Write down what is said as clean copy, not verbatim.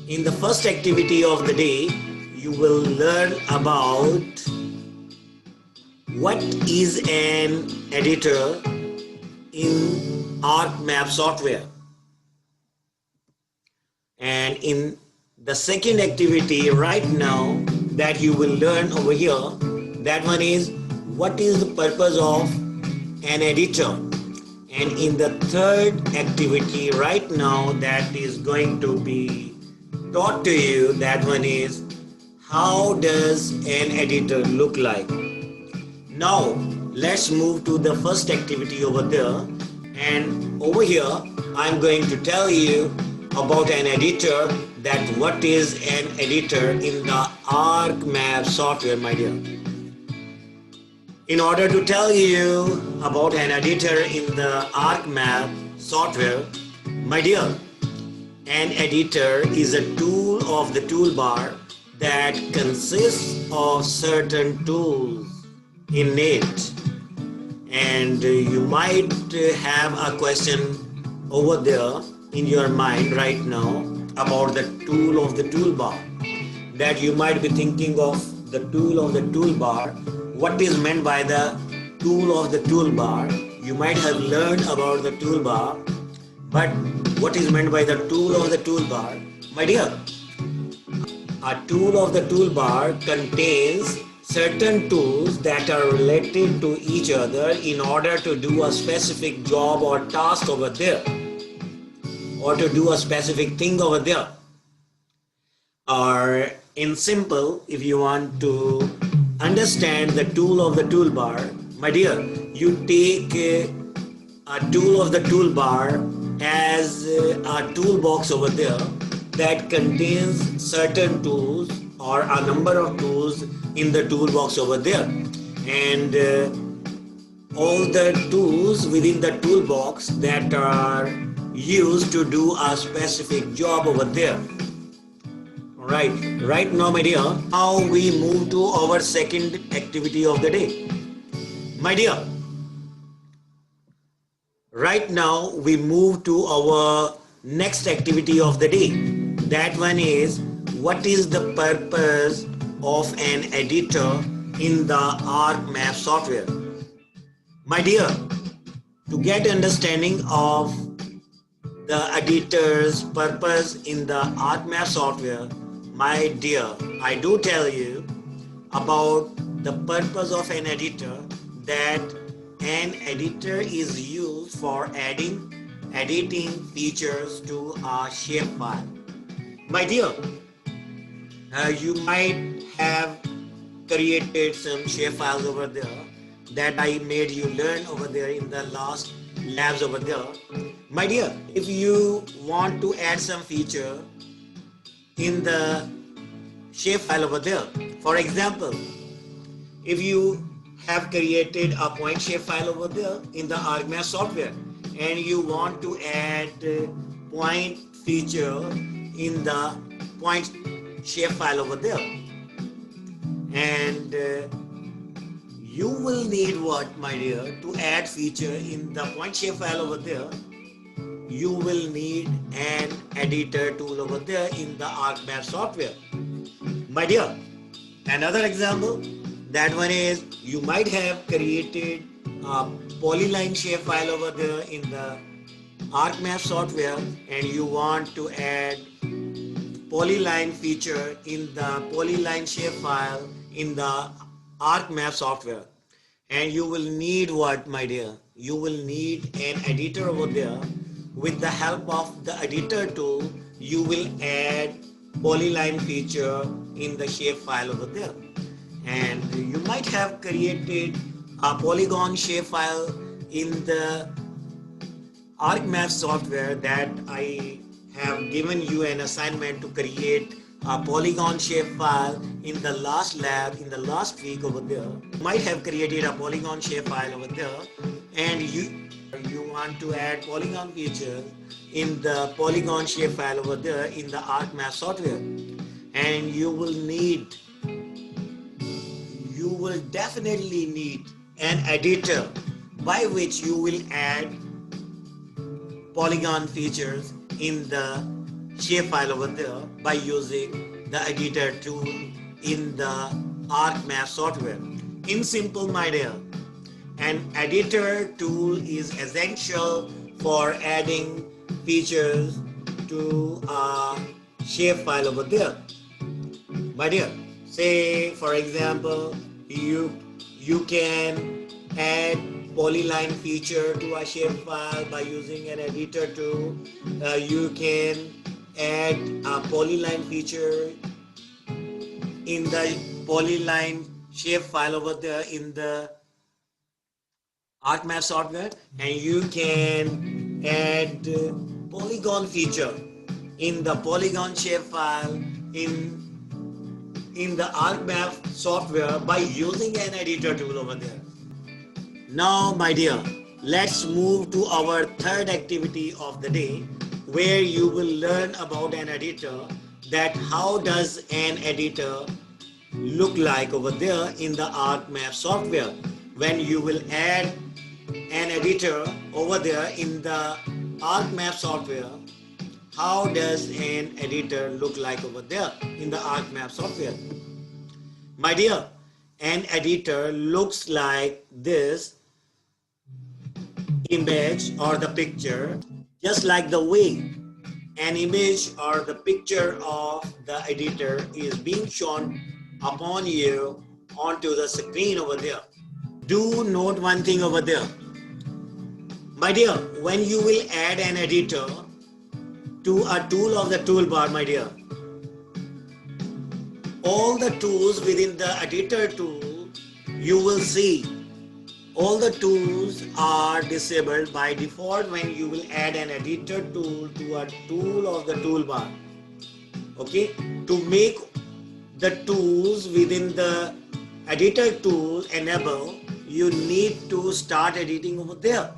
In the first activity of the day, you will learn about what is an editor in ArcMap software. And in the second activity right now that you will learn over here, that one is what is the purpose of an editor. And in the third activity right now that is going to be taught to you, that one is how does an editor look like. Now let's move to the first activity over there, and over here I'm going to tell you about an editor, that what is an editor in the ArcMap software, my dear. In order to tell you about an editor in the ArcMap software, my dear, an editor is a tool of the toolbar that consists of certain tools in it. And you might have a question over there in your mind right now about the tool of the toolbar, that you might be thinking of the tool of the toolbar. What is meant by the tool of the toolbar? You might have learned about the toolbar, but what is meant by the tool of the toolbar? My dear, a tool of the toolbar contains certain tools that are related to each other in order to do a specific job or task over there, or to do a specific thing over there. Or in simple, if you want to understand the tool of the toolbar, my dear, you take a tool of the toolbar as a toolbox over there that contains certain tools or a number of tools in the toolbox over there, and all the tools within the toolbox that are used to do a specific job over there. Right now, my dear, how we move to our second activity of the day. My dear, right now we move to our next activity of the day. That one is what is the purpose of an editor in the ArcMap software. My dear, to get understanding of the editor's purpose in the ArcMap software, my dear, I do tell you about the purpose of an editor, that an editor is used for editing features to a shapefile. My dear, you might have created some shapefiles over there that I made you learn over there in the last labs over there. My dear, if you want to add some feature in the shapefile over there, for example, if you have created a point shapefile over there in the ArcMap software and you want to add point feature in the point shapefile over there, and you will need what, my dear, to add feature in the point shapefile over there? You will need an editor tool over there in the ArcMap software. My dear, another example, that one is you might have created a polyline shapefile over there in the ArcMap software and you want to add polyline feature in the polyline shapefile in the ArcMap software. And you will need what, my dear? You will need an editor over there. With the help of the editor tool, you will add polyline feature in the shapefile over there. And you might have created a polygon shapefile in the ArcMap software that I have given you an assignment to create a polygon shapefile in the last lab, in the last week over there. You might have created a polygon shapefile over there, and you want to add polygon features in the polygon shapefile over there in the ArcMap software. And you will definitely need an editor by which you will add polygon features in the shapefile over there by using the editor tool in the ArcMap software. In simple, my dear, an editor tool is essential for adding features to a shapefile over there. My dear, say for example, you can add polyline feature to a shapefile by using an editor tool. You can add a polyline feature in the polyline shapefile over there in the ArcMap software, and you can add polygon feature in the polygon shapefile in the ArcMap software by using an editor tool over there. Now, my dear, let's move to our third activity of the day, where you will learn about an editor, that how does an editor look like over there in the ArcMap software. When you will add an editor over there in the ArcMap software, how does an editor look like over there in the ArcMap software? My dear, an editor looks like this image or the picture, just like the way an image or the picture of the editor is being shown upon you onto the screen over there. Do note one thing over there. My dear, when you will add an editor to a tool of the toolbar, my dear, all the tools within the editor tool, you will see all the tools are disabled by default when you will add an editor tool to a tool of the toolbar. Okay, to make the tools within the editor tool enable, you need to start editing over there.